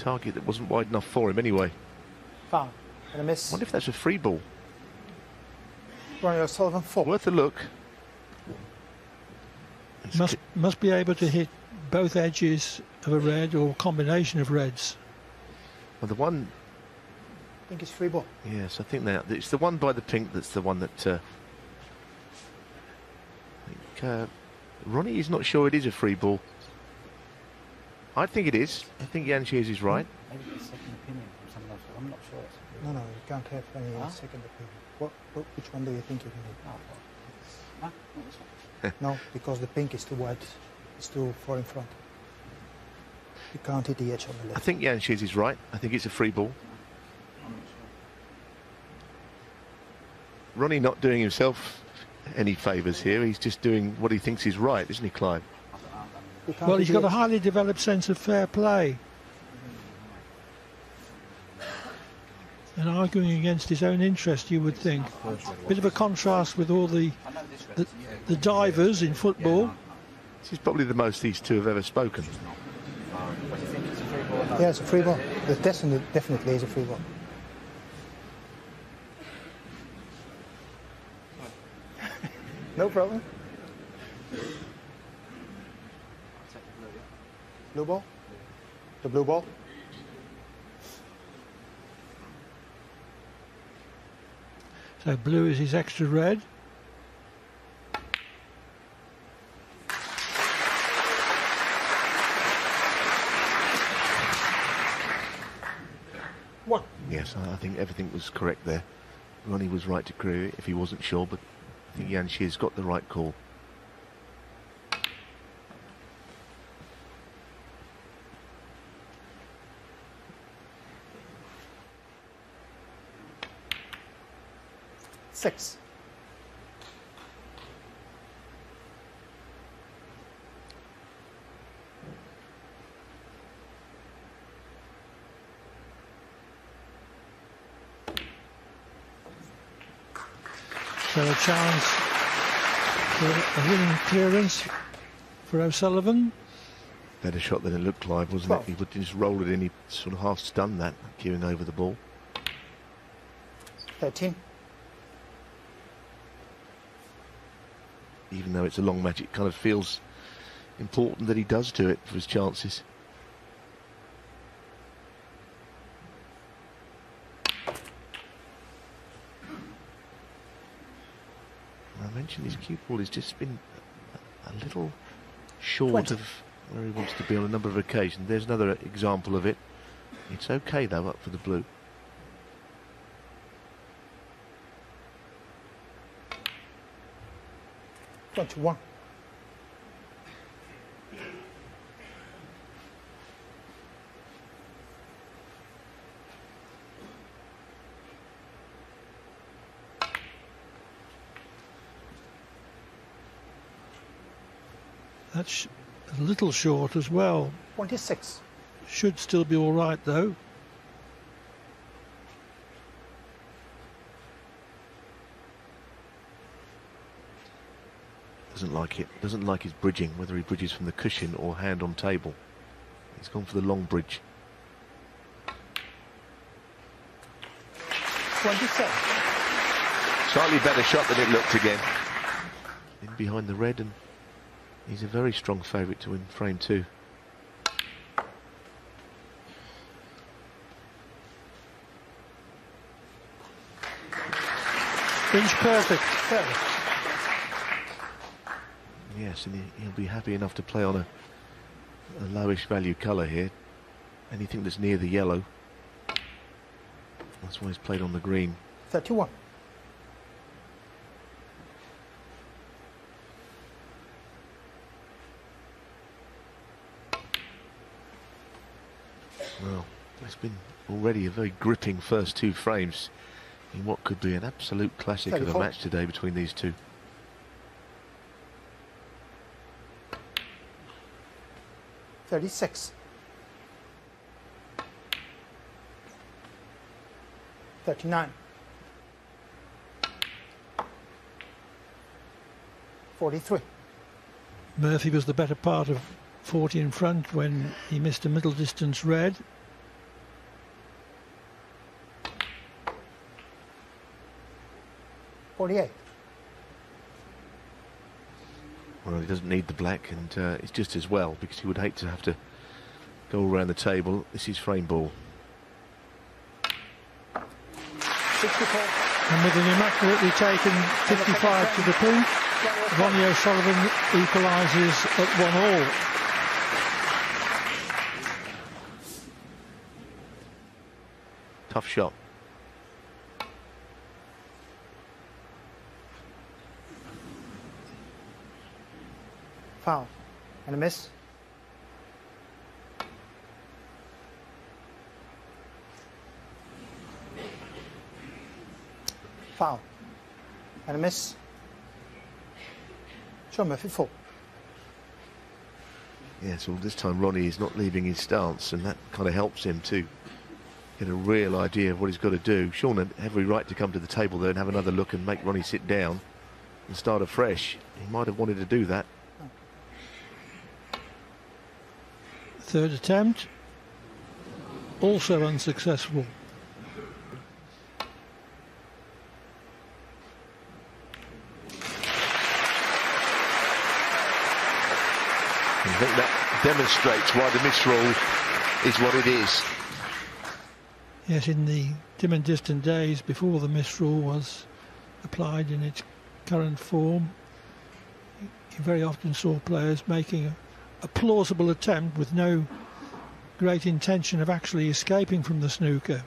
target that wasn't wide enough for him anyway. Foul. And a miss. I wonder if that's a free ball. Ronnie O'Sullivan 4. Worth a look. Must be able to hit both edges of a red or a combination of reds. Well, the one... I think it's free ball. Yes, I think that it's the one by the pink that's the one that... I think Ronnie is not sure it is a free ball. I think it is. I think Jan Shears is right. Maybe it's a second opinion from someone else. I'm not sure. No, no, you can't have any second opinion. Which one do you think you can hit? Oh, well, not this one. No, because the pink is too wide. It's too far in front. You can't hit the edge on the left. I think Jan Shears is right. I think it's a free ball. I'm not sure. Ronnie not doing himself any favours here. He's just doing what he thinks is right, isn't he, Clive? Well, he's got a highly developed sense of fair play. And arguing against his own interest, you would think. Bit of a contrast with all the divers in football. This is probably the most these two have ever spoken. What do you think? It's a free ball? Yeah, it's a free ball. It definitely is a free ball. No problem. Blue ball? The blue ball? So blue is his extra red. What? Yes, I think everything was correct there. Ronnie was right to query it if he wasn't sure, but I think Jan Shears got the right call. Six. So a chance for a winning clearance for O'Sullivan. Better shot than it looked, Clive, wasn't it? He would just roll it in. He sort of half stunned that, queuing over the ball. 13. Even though it's a long match, it kind of feels important that he does do it for his chances. I mentioned his cue ball has just been a little short 20. of where he wants to be on a number of occasions. There's another example of it. It's okay though, up for the blue. One. That's a little short as well. 26. Should still be all right though. Doesn't like it. Doesn't like his bridging, whether he bridges from the cushion or hand on table. He's gone for the long bridge. 27. Slightly better shot than it looked again. In behind the red, and he's a very strong favourite to win frame two. Inch perfect. Yes, and he'll be happy enough to play on a lowish value colour here. Anything that's near the yellow. That's why he's played on the green. 31. Well, it's been already a very gripping first two frames in what could be an absolute classic 34. of a match today between these two. 36. 39. 43. Murphy was the better part of 40 in front when he missed a middle distance red. 48. Well, he doesn't need the black, and it's just as well, because he would hate to have to go all around the table. This is frame ball. 64. And with an immaculately taken 55 to the pink, Ronnie O'Sullivan equalises at 1-1. Tough shot. Foul. And a miss. Foul. And a miss. Shaun Murphy full. Yeah, so this time Ronnie is not leaving his stance, and that kind of helps him to get a real idea of what he's got to do. Shaun had every right to come to the table there and have another look and make Ronnie sit down and start afresh. He might have wanted to do that. Third attempt, also unsuccessful. I think that demonstrates why the misroll is what it is. Yes, in the dim and distant days before the misrule was applied in its current form, you very often saw players making a plausible attempt with no great intention of actually escaping from the snooker.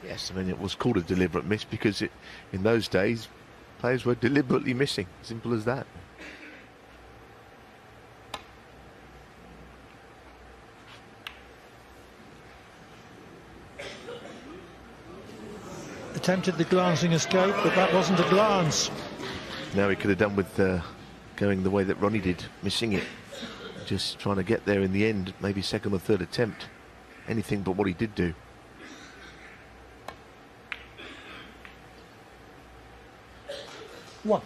Yes, I mean, it was called a deliberate miss because in those days players were deliberately missing. Simple as that. Attempted the glancing escape, but that wasn't a glance. Now he could have done with going the way that Ronnie did, missing it. Just trying to get there in the end, maybe second or third attempt. Anything but what he did do. One.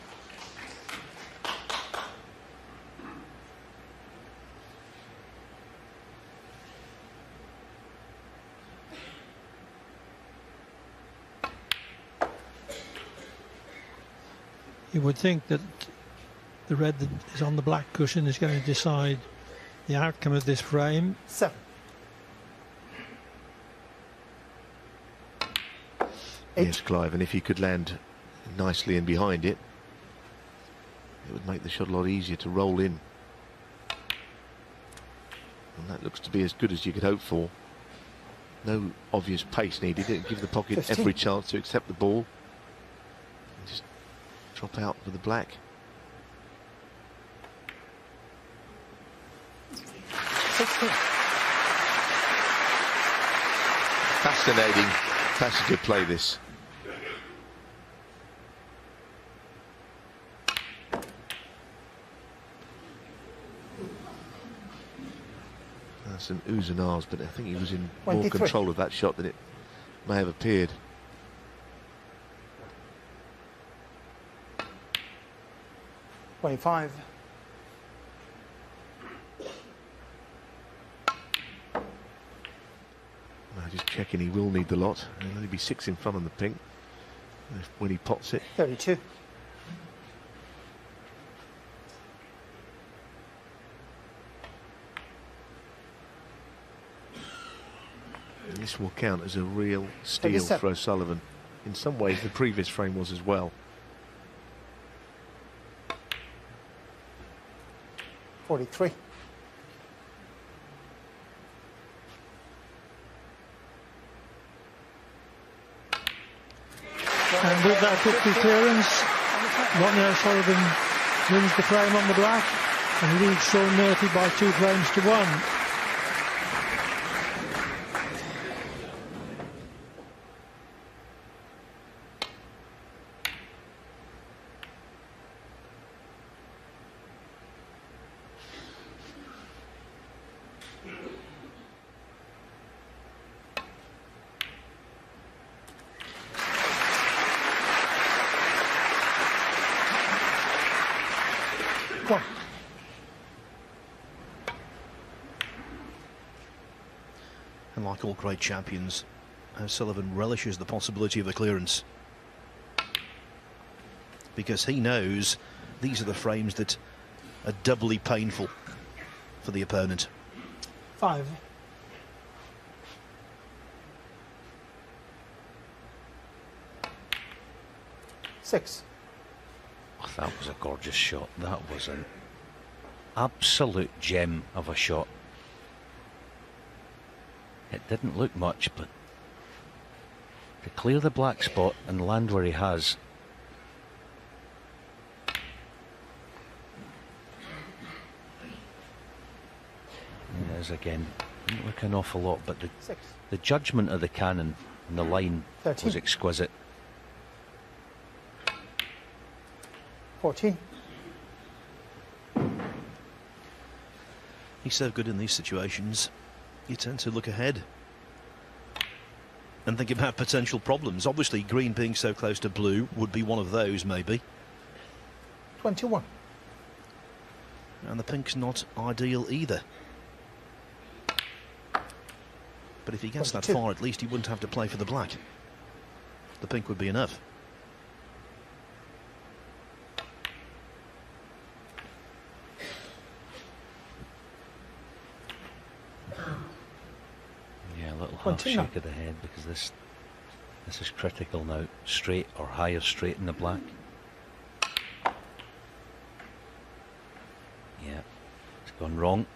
You would think that the red that is on the black cushion is going to decide the outcome of this frame. 7. Yes, Clive, and if he could land nicely in behind it, it would make the shot a lot easier to roll in. And that looks to be as good as you could hope for. No obvious pace needed. It give the pocket 15. every chance to accept the ball. And just drop out with the black. 16. Fascinating. Fascinating play, this. That's an oohs and ahs, but I think he was in more 23. control of that shot than it may have appeared. $25. Just checking, he will need the lot. There'll only be 6 in front of the pink when he pots it. 32. And this will count as a real steal 37. for O'Sullivan. In some ways, the previous frame was as well. 43. And with that victory clearance, Ronnie O'Sullivan wins the frame on the black and leads Shaun Murphy by 2 frames to 1. One. And like all great champions, O'Sullivan relishes the possibility of the clearance, because he knows these are the frames that are doubly painful for the opponent. 5. Six. Oh, that was a gorgeous shot. That was an absolute gem of a shot. It didn't look much, but to clear the black spot and land where he has. It is again. Didn't look an awful lot, but the judgment of the cannon and the line 13. was exquisite. 14. He's so good in these situations, you tend to look ahead and think about potential problems. Obviously, green being so close to blue would be one of those, maybe. 21. And the pink's not ideal either. But if he gets that 22. far, at least he wouldn't have to play for the black. The pink would be enough. Yeah, a little half 29. shake of the head, because this is critical now. Straight or higher straight in the black. Yeah, it's gone wrong.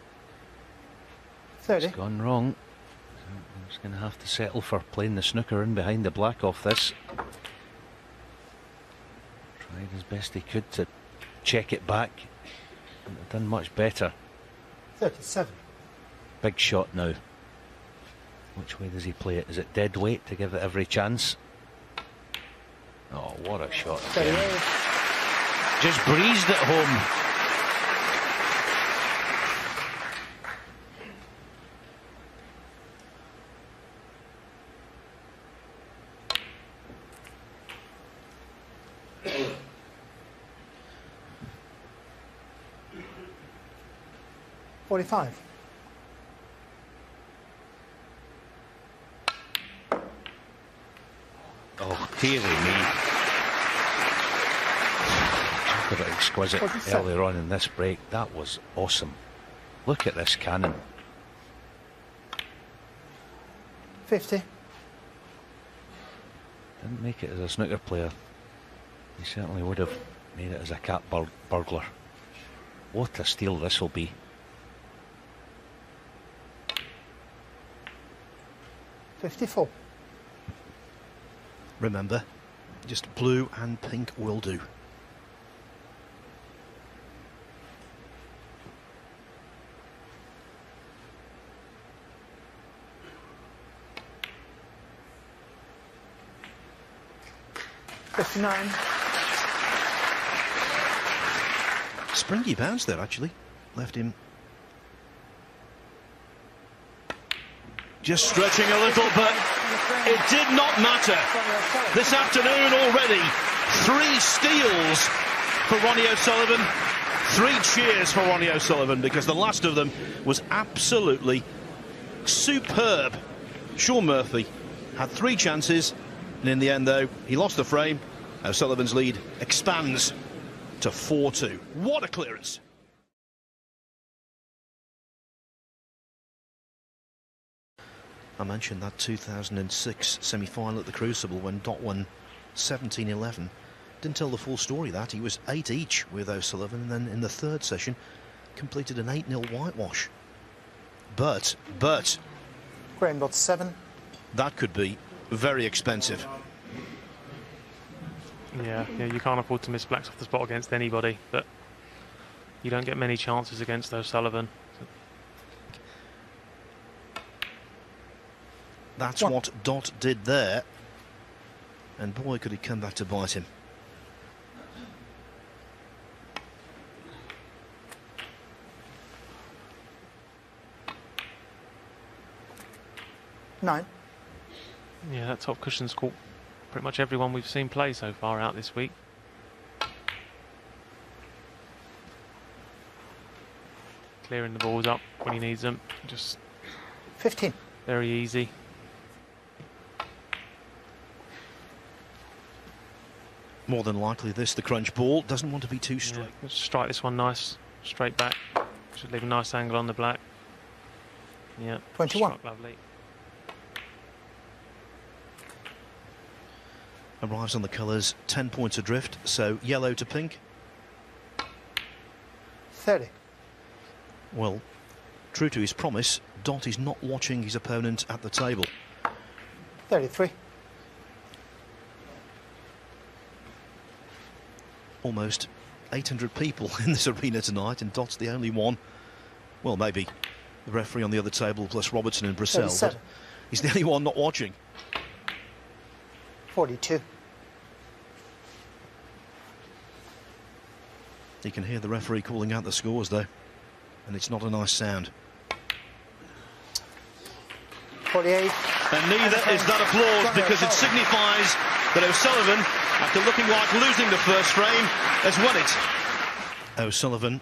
30. It's gone wrong. So I'm just going to have to settle for playing the snooker in behind the black off this. Tried as best he could to check it back. Couldn't have done much better. 37. Big shot now. Which way does he play it? Is it dead weight to give it every chance? Oh, what a shot again. 38. Just breezed it home. $45. Oh, dearie me. Talk about exquisite 47. earlier on in this break. That was awesome. Look at this cannon. 50. Didn't make it as a snooker player. He certainly would have made it as a cat burglar. What a steal this will be. 54. Remember, just blue and pink will do. $59. Springy bounce there, actually. Left him just stretching a little, but it did not matter. This afternoon already, 3 steals for Ronnie O'Sullivan, 3 cheers for Ronnie O'Sullivan, because the last of them was absolutely superb. Shaun Murphy had 3 chances, and in the end, though, he lost the frame. O'Sullivan's lead expands to 4-2. What a clearance! I mentioned that 2006 semi-final at the Crucible when Dot won 17-11. Didn't tell the full story that. He was 8 each with O'Sullivan, and then in the third session completed an 8-0 whitewash. But Graham got 7. that could be very expensive. Yeah, you can't afford to miss blacks off the spot against anybody, but you don't get many chances against O'Sullivan. That's what Dot did there, and boy, could he come back to bite him. $9. Yeah, that top cushion's caught pretty much everyone we've seen play so far out this week. Clearing the balls up when he needs them, just 15. very easy. more than likely this, the crunch ball. Doesn't want to be too straight. Let's strike this one nice, straight back. Should leave a nice angle on the black. Yeah. 21. Struck lovely. Arrives on the colours, 10 points adrift, so yellow to pink. 30. Well, true to his promise, Dot is not watching his opponent at the table. 33. Almost 800 people in this arena tonight, and Dot's the only one. Well, maybe the referee on the other table plus Robertson and Brissell, but 37. he's the only one not watching. 42. You can hear the referee calling out the scores, though, and it's not a nice sound. 48. And neither is that applause, because it signifies that O'Sullivan, after looking like losing the first frame, has won it. O'Sullivan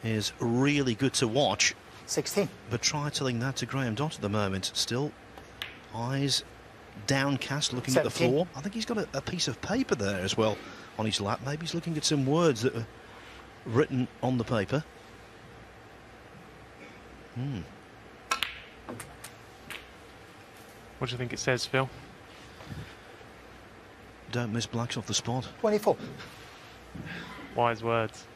is really good to watch, 16. but try telling that to Graham Dott at the moment. Still, eyes downcast, looking at the 17. floor. I think he's got a piece of paper there as well on his lap. Maybe he's looking at some words that are written on the paper. What do you think it says, Phil? Don't miss blacks off the spot. 24. Wise words.